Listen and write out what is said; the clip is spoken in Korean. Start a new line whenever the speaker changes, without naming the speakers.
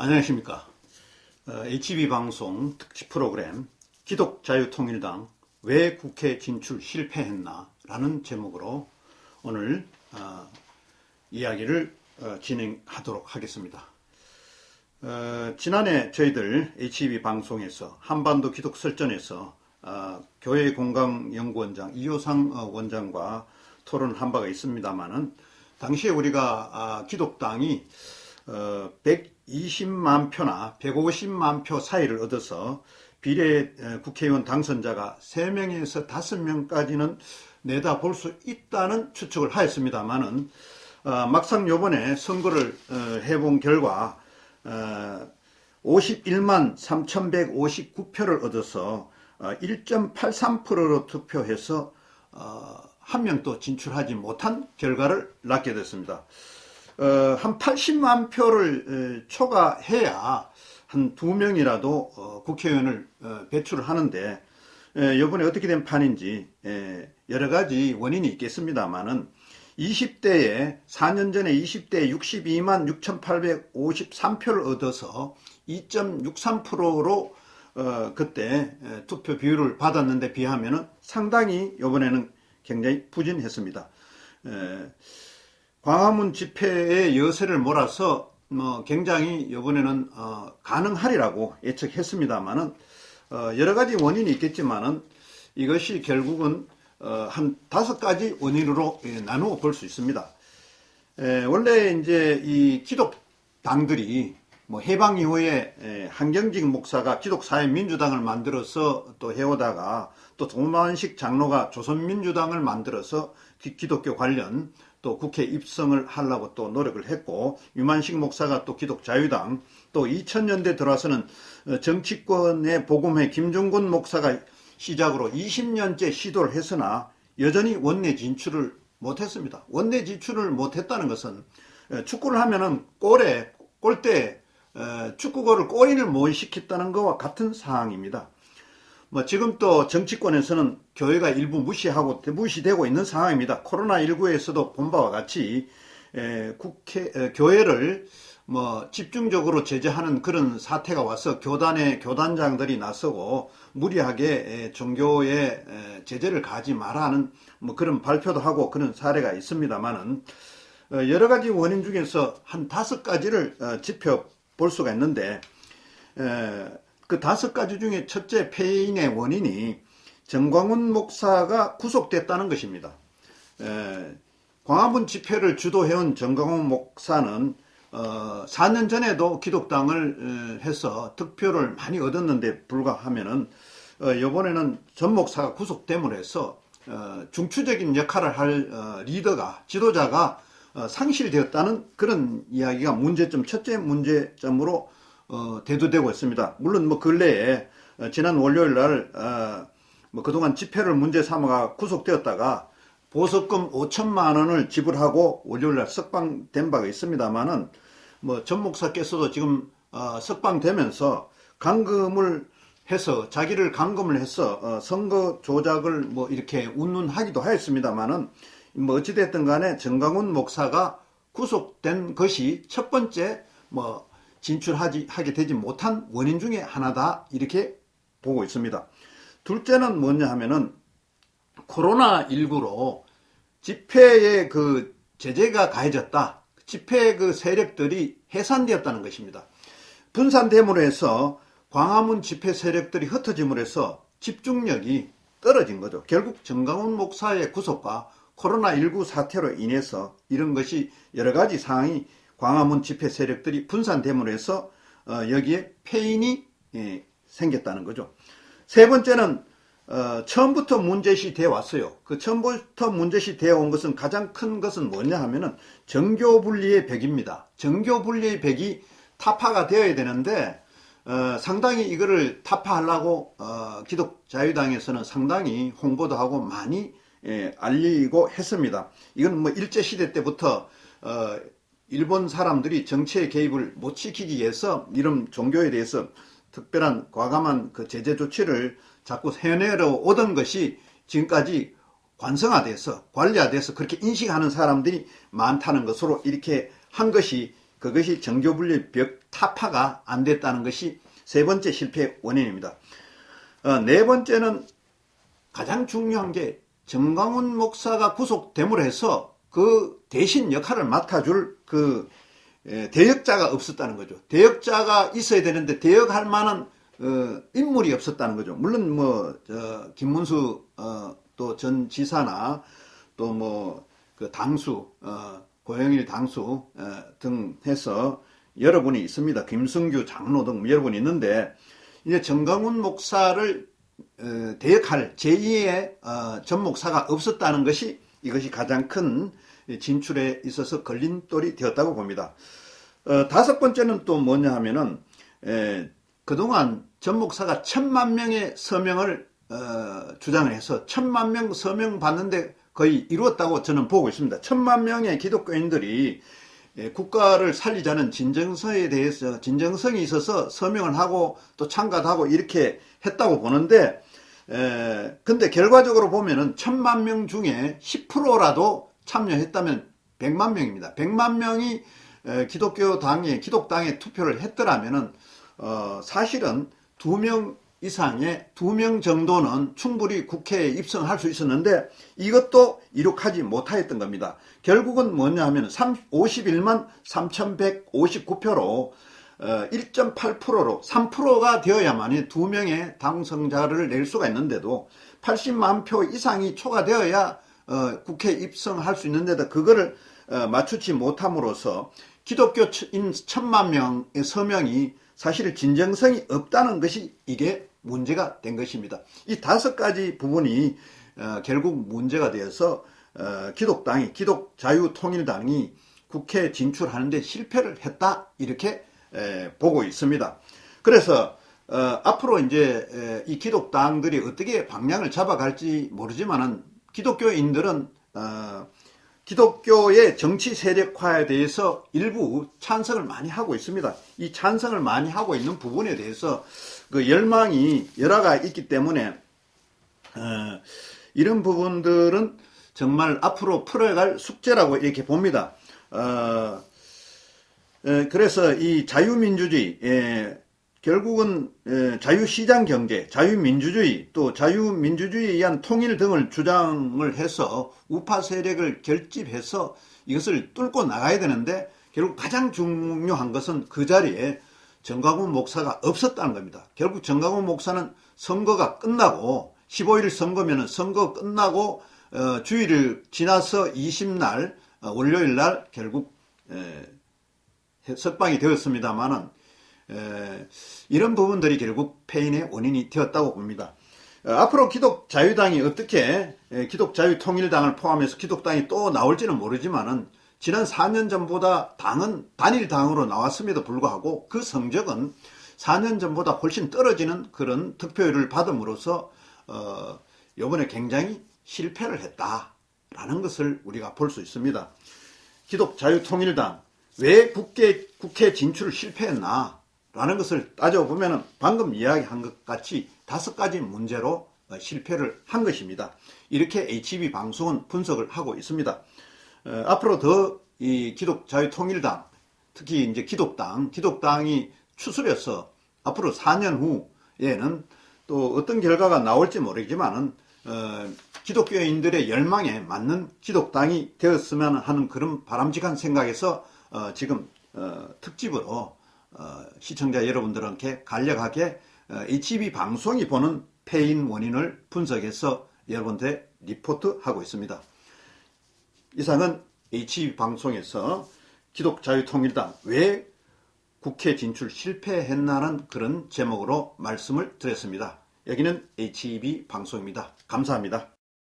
안녕하십니까. HB방송 특집 프로그램 기독자유통일당 왜 국회 진출 실패했나 라는 제목으로 오늘 이야기를 진행하도록 하겠습니다. 지난해 저희들 HB방송에서 한반도 기독설전에서 교회공강연구원장 이효상 원장과 토론한 바가 있습니다만은 당시에 우리가 기독당이 120만 표나 150만 표 사이를 얻어서 비례 국회의원 당선자가 3명에서 5명까지는 내다 볼 수 있다는 추측을 하였습니다만은 막상 요번에 선거를 해본 결과 51만 3,159표를 얻어서 1.83%로 투표해서 한 명도 진출하지 못한 결과를 낳게 됐습니다. 한 80만 표를 초과해야 한 2명이라도 국회의원을 배출을 하는데 이번에 어떻게 된 판인지 여러 가지 원인이 있겠습니다만은 20대에 4년 전에 20대에 62만 6,853표를 얻어서 2.63%로 그때 투표 비율을 받았는데 비하면은 상당히 이번에는 굉장히 부진했습니다. 광화문 집회의 여세를 몰아서 굉장히 이번에는 가능하리라고 예측했습니다만은 여러 가지 원인이 있겠지만은 이것이 결국은 한 5가지 원인으로 나누어 볼 수 있습니다. 원래 이제 이 기독당들이 해방 이후에 한경직 목사가 기독사회민주당을 만들어서 또 해오다가 또 조만식 장로가 조선민주당을 만들어서 기독교 관련 또 국회 입성을 하려고 또 노력을 했고, 유만식 목사가 또 기독자유당, 또 2000년대 들어와서는 정치권의 복음회 김종군 목사가 시작으로 20년째 시도를 했으나 여전히 원내 진출을 못했습니다. 원내 진출을 못했다는 것은 축구를 하면은 골대 축구골을 골인을 못 시켰다는 것과 같은 상황입니다. 지금 또 정치권에서는 교회가 일부 무시되고 있는 상황입니다. 코로나19에서도 본 바와 같이 교회를 집중적으로 제재하는 그런 사태가 와서 교단장들이 나서고 무리하게 종교에 제재를 가하지 마라 하는 그런 발표도 하고 그런 사례가 있습니다만은 여러 가지 원인 중에서 한 5가지를 짚어볼 수가 있는데 그 5가지 중에 첫째 폐인의 원인이 정광훈 목사가 구속됐다는 것입니다. 광화문 집회를 주도해온 정광훈 목사는 4년 전에도 기독당을 해서 득표를 많이 얻었는데 불과하면은 이번에는 전 목사가 구속됨으로 해서 중추적인 역할을 할 지도자가 상실되었다는 그런 이야기가 첫째 문제점으로 대두되고 있습니다. 물론 근래에 지난 월요일 날 그동안 집회를 문제 삼아가 구속되었다가 보석금 5천만 원을 지불하고 월요일 날 석방된 바가 있습니다만은 전 목사께서도 지금 석방되면서 자기를 감금을 해서 선거 조작을 이렇게 운운하기도 하였습니다만은 어찌됐든 간에 정광훈 목사가 구속된 것이 첫 번째 진출하게 되지 못한 원인 중에 하나다 이렇게 보고 있습니다. 둘째는 뭐냐 하면은 코로나19로 집회에 제재가 가해졌다. 집회 세력들이 해산되었다는 것입니다. 분산됨으로 해서 광화문 집회 세력들이 흩어짐으로 해서 집중력이 떨어진 거죠. 결국 정광훈 목사의 구속과 코로나19 사태로 인해서 이런 것이 여러 가지 상황이 광화문 집회 세력들이 분산됨으로 해서 여기에 폐인이 생겼다는 거죠. 세 번째는 처음부터 문제시 되어 왔어요. 처음부터 문제시 되어 온 것은 가장 큰 것은 뭐냐 하면은 정교분리의 벽입니다. 정교분리의 벽이 타파가 되어야 되는데 상당히 이거를 타파하려고 기독자유당에서는 상당히 홍보도 하고 많이 알리고 했습니다. 이건 일제시대 때부터 일본 사람들이 정치의 개입을 못 시키기 위해서 이런 종교에 대해서 특별한 과감한 제재 조치를 자꾸 해내려 오던 것이 지금까지 관성화돼서 관리화돼서 그렇게 인식하는 사람들이 많다는 것으로 이렇게 한 것이 그것이 정교분리 벽 타파가 안 됐다는 것이 세 번째 실패 원인입니다. 네 번째는 가장 중요한 게 정강훈 목사가 구속됨으로 해서 그 대신 역할을 맡아줄 그 대역자가 없었다는 거죠. 대역자가 있어야 되는데 대역할 만한 인물이 없었다는 거죠. 물론 김문수 또 전 지사나 또 그 당수 고영일 당수 등 해서 여러분이 있습니다. 김승규 장로 등 여러분이 있는데 이제 정강훈 목사를 대역할 제2의 전 목사가 없었다는 것이 이것이 가장 큰 진출에 있어서 걸림돌이 되었다고 봅니다. 다섯 번째는 또 뭐냐 하면은 그동안 전 목사가 1000만 명의 서명을 주장을 해서 1000만 명 서명 받는데 거의 이루었다고 저는 보고 있습니다. 1000만 명의 기독교인들이 국가를 살리자는 진정성에 대해서 진정성이 있어서 서명을 하고 또 참가도 하고 이렇게 했다고 보는데 근데 결과적으로 보면은 1000만 명 중에 10%라도 참여했다면 100만 명입니다. 100만 명이 기독당에 투표를 했더라면은 사실은 2명 이상의 2명 정도는 충분히 국회에 입성할 수 있었는데 이것도 이룩하지 못하였던 겁니다. 결국은 뭐냐 하면 51만 3159표로 1.8%로 3%가 되어야만 2명의 당선자를 낼 수가 있는데도 80만 표 이상이 초과되어야 국회에 입성할 수 있는데도 그거를 맞추지 못함으로써 기독교인 1000만 명의 서명이 사실 진정성이 없다는 것이 이게 문제가 된 것입니다. 이 5가지 부분이 결국 문제가 되어서 기독자유통일당이 국회에 진출하는데 실패를 했다 이렇게 보고 있습니다. 그래서 앞으로 이제 이 기독당들이 어떻게 방향을 잡아갈지 모르지만은 기독교인들은 기독교의 정치 세력화에 대해서 일부 찬성을 많이 하고 있습니다. 이 찬성을 많이 하고 있는 부분에 대해서 그 열망이 열화가 있기 때문에 이런 부분들은 정말 앞으로 풀어갈 숙제라고 이렇게 봅니다. 그래서 이 자유민주주의 결국은 자유시장 경제, 자유민주주의 또 자유민주주의에 의한 통일 등을 주장을 해서 우파 세력을 결집해서 이것을 뚫고 나가야 되는데 결국 가장 중요한 것은 그 자리에 정강훈 목사가 없었다는 겁니다. 결국 정강훈 목사는 선거가 끝나고 15일 선거면 선거 끝나고 주일을 지나서 20날 월요일 날 결국 석방이 되었습니다만은 이런 부분들이 결국 패인의 원인이 되었다고 봅니다. 앞으로 기독자유당이 어떻게 기독자유통일당을 포함해서 기독당이 또 나올지는 모르지만은 지난 4년 전보다 당은 단일당으로 나왔음에도 불구하고 그 성적은 4년 전보다 훨씬 떨어지는 그런 득표율을 받음으로써 이번에 굉장히 실패를 했다라는 것을 우리가 볼 수 있습니다. 기독자유통일당 왜 국회 진출을 실패했나 라는 것을 따져보면 방금 이야기한 것 같이 5가지 문제로 실패를 한 것입니다. 이렇게 HB 방송은 분석을 하고 있습니다. 앞으로 더 이 기독자유통일당, 특히 이제 기독당이 추스려서 앞으로 4년 후에는 또 어떤 결과가 나올지 모르지만은 기독교인들의 열망에 맞는 기독당이 되었으면 하는 그런 바람직한 생각에서 지금 특집으로 시청자 여러분들께 간략하게 HB 방송이 보는 패인 원인을 분석해서 여러분들에 리포트하고 있습니다. 이상은 HB 방송에서 기독자유통일당 왜 국회 진출 실패했나는 그런 제목으로 말씀을 드렸습니다. 여기는 HB 방송입니다. 감사합니다.